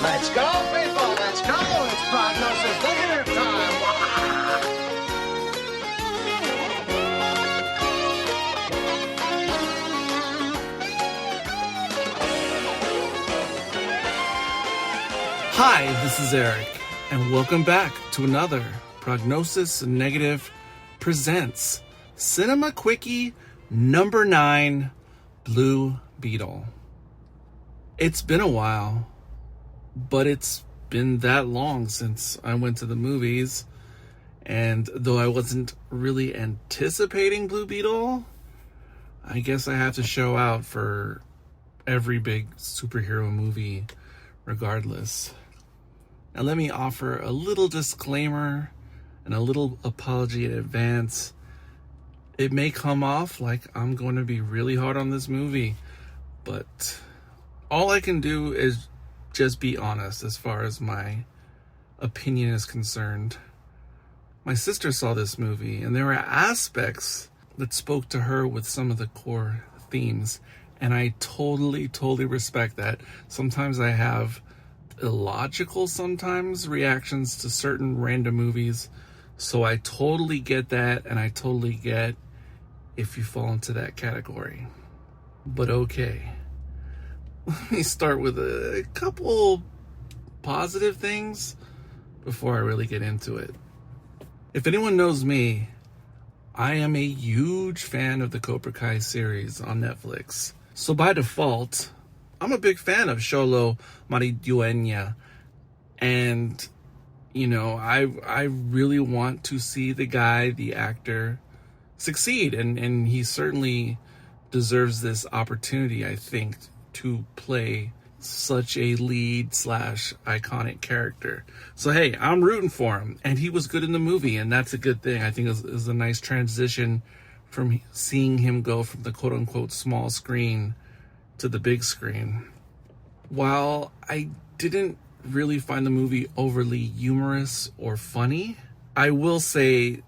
Let's go, people, let's go. It's prognosis negative time. Hi, this is Eric, and welcome back to another Prognosis Negative presents Cinema Quickie number 9, Blue Beetle. It's been a while, but it's been that long since I went to the movies, and though I wasn't really anticipating Blue Beetle, I guess I have to show out for every big superhero movie regardless. Now let me offer a little disclaimer and a little apology in advance. It may come off like I'm going to be really hard on this movie, but all I can do is just be honest as far as my opinion is concerned. My sister saw this movie, and there were aspects that spoke to her with some of the core themes, and I totally respect that. Sometimes I have illogical reactions to certain random movies, so I totally get that, and I totally get if you fall into that category. But okay, let me start with a couple positive things before I really get into it. If anyone knows me, I am a huge fan of the Cobra Kai series on Netflix, so by default I'm a big fan of Xolo Maridueña, and you know, I really want to see the actor succeed, and he certainly deserves this opportunity, I think, to play such a lead / iconic character. So hey, I'm rooting for him, and he was good in the movie, and that's a good thing. I think it was a nice transition from seeing him go from the quote-unquote small screen to the big screen. While I didn't really find the movie overly humorous or funny, I will say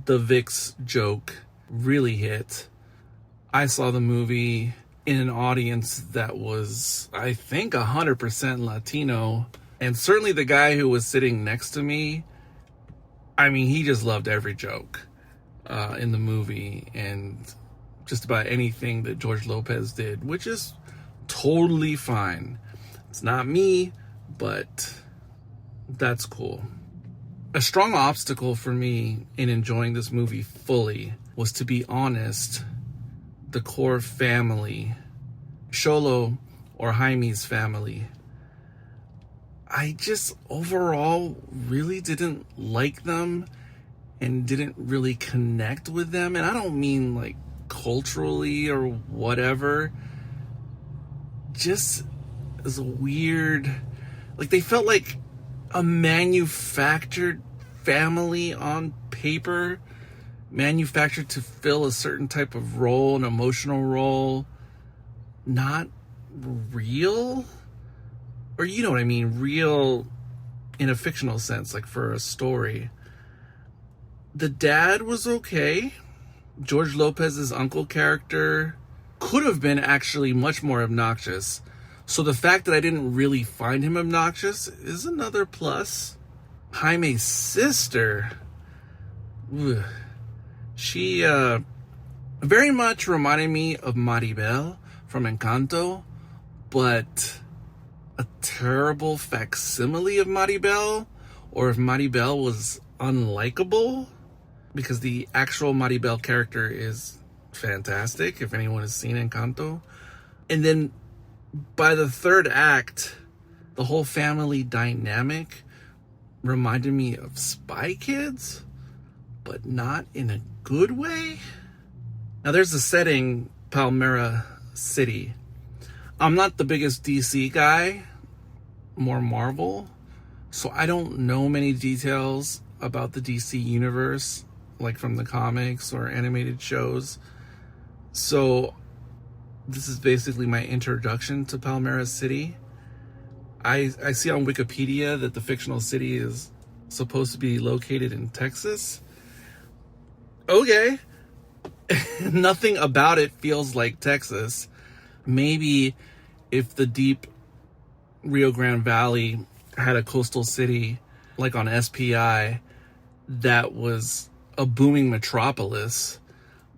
the Vicks joke really hit. I saw the movie in an audience that was, I think, 100% Latino, and certainly the guy who was sitting next to me, I mean, he just loved every joke in the movie, and just about anything that George Lopez did, which is totally fine. It's not me, but that's cool. A strong obstacle for me in enjoying this movie fully was, to be honest, the core family, Xolo or Jaime's family. I just overall really didn't like them and didn't really connect with them, and I don't mean like culturally or whatever, just as a weird, like they felt like a manufactured family on paper, manufactured to fill a certain type of role, an emotional role, not real, or you know what I mean, real in a fictional sense, like for a story. The dad was okay. George Lopez's uncle character could have been actually much more obnoxious. So the fact that I didn't really find him obnoxious is another plus. Jaime's sister, she very much reminded me of Maribel from Encanto, but a terrible facsimile of Maribel, or if Maribel was unlikable, because the actual Maribel character is fantastic, if anyone has seen Encanto. And then by the third act, the whole family dynamic reminded me of Spy Kids, but not in a good way. Now there's the setting, Palmyra City. I'm not the biggest DC guy, more Marvel, so I don't know many details about the DC universe, like from the comics or animated shows. So this is basically my introduction to Palmyra City. I see on Wikipedia that the fictional city is supposed to be located in Texas. Okay. Nothing about it feels like Texas. Maybe if the deep Rio Grande Valley had a coastal city like on SPI that was a booming metropolis,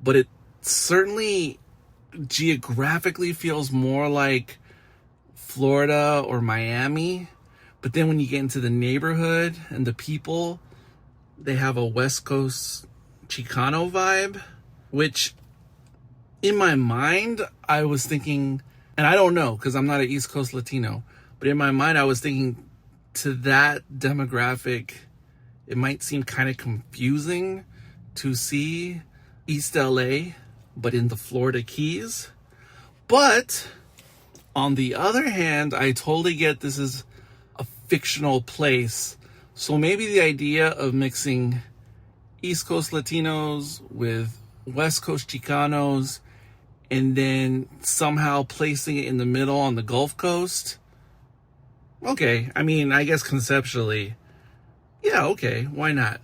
but it certainly geographically feels more like Florida or Miami. But then when you get into the neighborhood and the people, they have a West Coast Chicano vibe, which in my mind, I was thinking, and I don't know because I'm not an East Coast Latino, but in my mind, I was thinking to that demographic, it might seem kind of confusing to see East LA, but in the Florida Keys. But on the other hand, I totally get this is a fictional place. So maybe the idea of mixing East Coast Latinos with West Coast Chicanos and then somehow placing it in the middle on the Gulf Coast. Okay, I mean, I guess conceptually, yeah, okay, why not?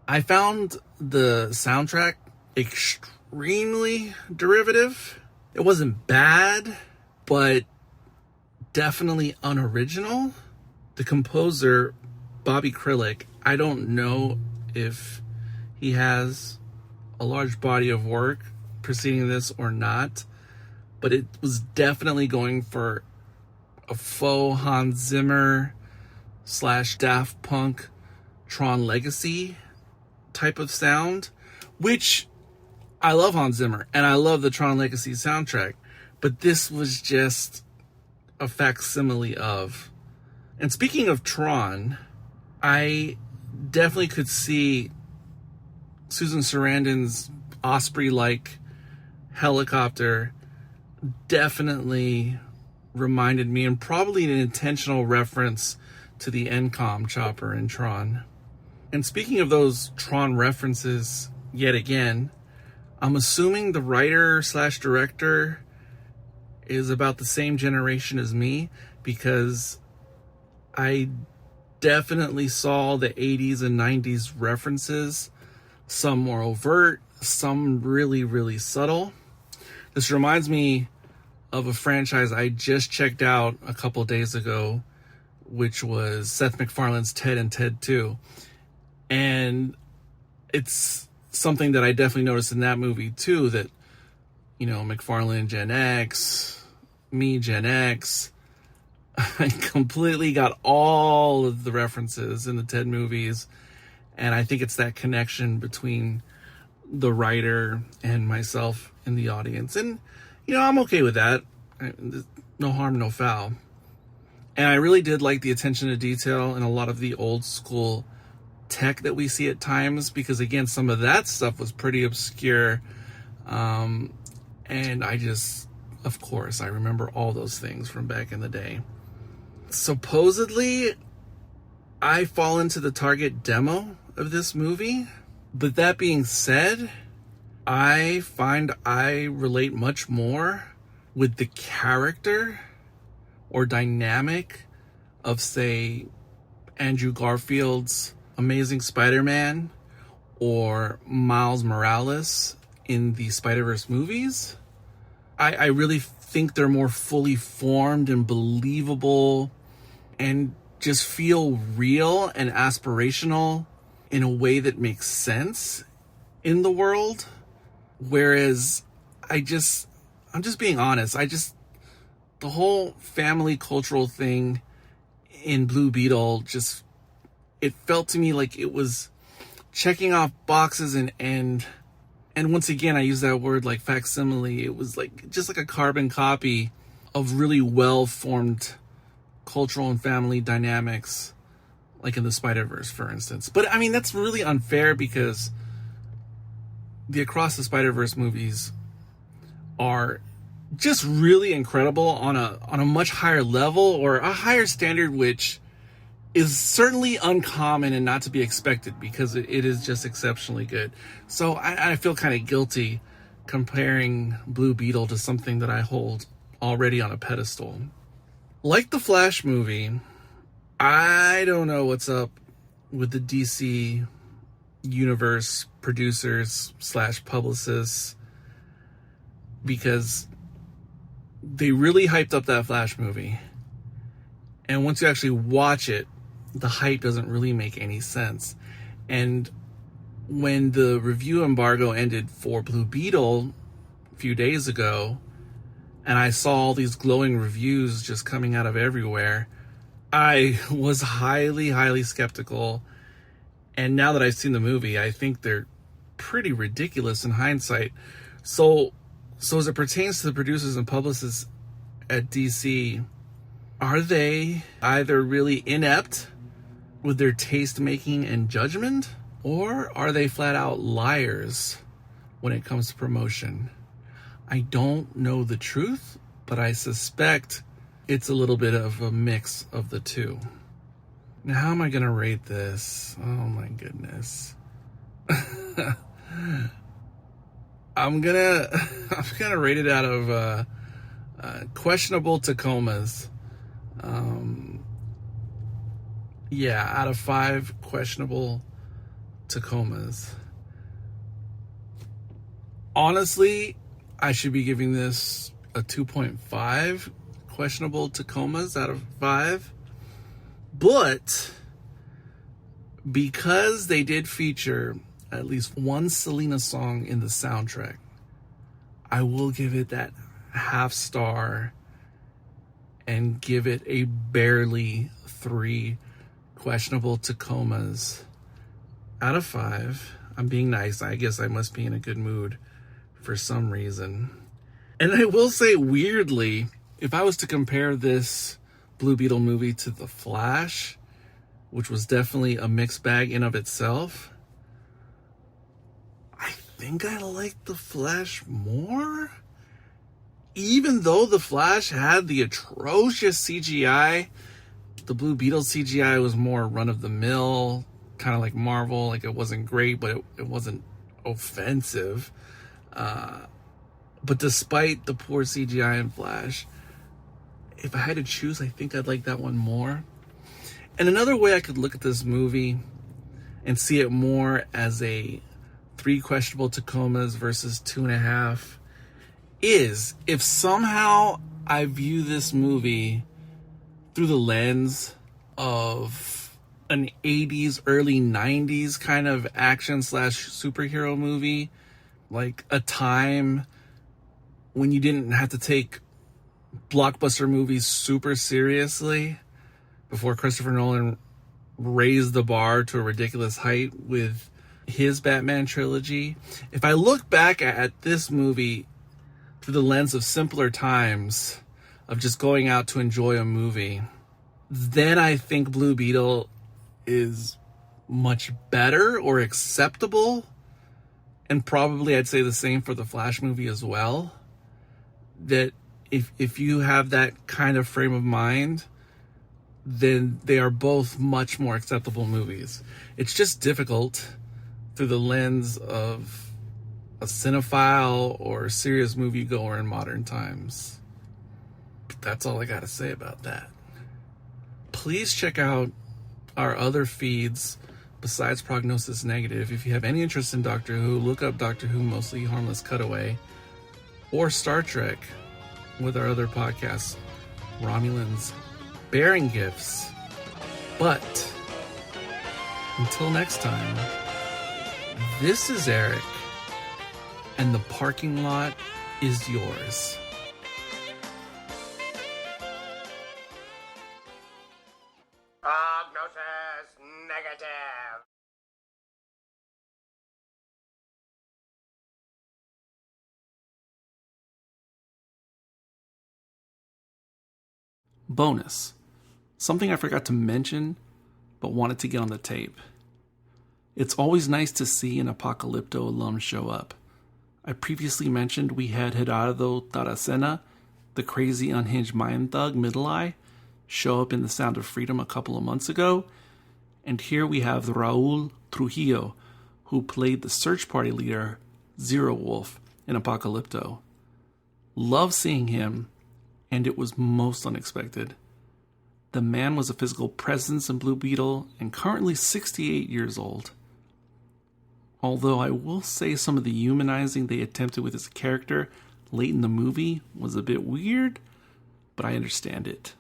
I found the soundtrack extremely derivative. It wasn't bad, but definitely unoriginal. The composer, Bobby Krilic, I don't know if he has a large body of work preceding this or not, but it was definitely going for a faux Hans Zimmer / Daft Punk Tron Legacy type of sound, which I love Hans Zimmer and I love the Tron Legacy soundtrack, but this was just a facsimile of. And speaking of Tron, I definitely could see Susan Sarandon's Osprey-like helicopter definitely reminded me, and probably an intentional reference to the NCOM chopper in Tron. And speaking of those Tron references, yet again, I'm assuming the writer / director is about the same generation as me, because I definitely saw the 80s and 90s references, some more overt, some really, really subtle. This reminds me of a franchise I just checked out a couple days ago, which was Seth MacFarlane's Ted and Ted 2. And it's something that I definitely noticed in that movie too, that, you know, MacFarlane Gen X, me Gen X, I completely got all of the references in the Ted movies. And I think it's that connection between the writer and myself in the audience. And, you know, I'm okay with that. No harm, no foul. And I really did like the attention to detail in a lot of the old school tech that we see at times, because again, some of that stuff was pretty obscure. And I just, of course, I remember all those things from back in the day. Supposedly, I fall into the target demo of this movie. But that being said, I find I relate much more with the character or dynamic of, say, Andrew Garfield's Amazing Spider-Man or Miles Morales in the Spider-Verse movies. I really think they're more fully formed and believable and just feel real and aspirational in a way that makes sense in the world. Whereas I'm just being honest, the whole family cultural thing in Blue Beetle, just, it felt to me like it was checking off boxes and once again, I use that word like facsimile. It was like just like a carbon copy of really well-formed cultural and family dynamics, like in the Spider-Verse, for instance. But I mean, that's really unfair, because the Across the Spider-Verse movies are just really incredible on a much higher level, or a higher standard, which is certainly uncommon and not to be expected, because it is just exceptionally good. So I feel kind of guilty comparing Blue Beetle to something that I hold already on a pedestal. Like the Flash movie, I don't know what's up with the DC universe producers / publicists, because they really hyped up that Flash movie. And once you actually watch it, the hype doesn't really make any sense. And when the review embargo ended for Blue Beetle a few days ago, and I saw all these glowing reviews just coming out of everywhere, I was highly, highly skeptical. And now that I've seen the movie, I think they're pretty ridiculous in hindsight. So as it pertains to the producers and publicists at DC, are they either really inept with their taste making and judgment, or are they flat out liars when it comes to promotion? I don't know the truth, but I suspect it's a little bit of a mix of the two. Now, how am I going to rate this? Oh my goodness. I'm gonna rate it out of questionable Tacomas. Out of 5 questionable Tacomas. Honestly, I should be giving this a 2.5 questionable Tacomas out of 5. But because they did feature at least one Selena song in the soundtrack, I will give it that half star and give it a barely 3 questionable Tacomas out of 5. I'm being nice. I guess I must be in a good mood for some reason. And I will say, weirdly, if I was to compare this Blue Beetle movie to The Flash, which was definitely a mixed bag in of itself, I think I like The Flash more. Even though The Flash had the atrocious CGI, the Blue Beetle CGI was more run-of-the-mill, kind of like Marvel. Like, it wasn't great, but it wasn't offensive. But despite the poor CGI in Flash, if I had to choose, I think I'd like that one more. And another way I could look at this movie and see it more as a 3 questionable Tacomas versus 2.5 is if somehow I view this movie through the lens of an 80s, early 90s kind of action / superhero movie, like a time when you didn't have to take blockbuster movies super seriously before Christopher Nolan raised the bar to a ridiculous height with his Batman trilogy. If I look back at this movie through the lens of simpler times, of just going out to enjoy a movie, then I think Blue Beetle is much better or acceptable. And probably I'd say the same for the Flash movie as well. That if you have that kind of frame of mind, then they are both much more acceptable movies. It's just difficult through the lens of a cinephile or serious moviegoer in modern times. But that's all I got to say about that. Please check out our other feeds besides Prognosis Negative. If you have any interest in Doctor Who, look up Doctor Who Mostly Harmless Cutaway or Star Trek with our other podcasts, Romulans Bearing Gifts. But until next time, this is Eric, and the parking lot is yours. Prognosis negative. Bonus. Something I forgot to mention, but wanted to get on the tape. It's always nice to see an Apocalypto alum show up. I previously mentioned we had Gerardo Taracena, the crazy unhinged mind thug Middle Eye, show up in The Sound of Freedom a couple of months ago. And here we have Raul Trujillo, who played the search party leader, Zero Wolf, in Apocalypto. Love seeing him, and it was most unexpected. The man was a physical presence in Blue Beetle and currently 68 years old. Although I will say some of the humanizing they attempted with his character late in the movie was a bit weird, but I understand it.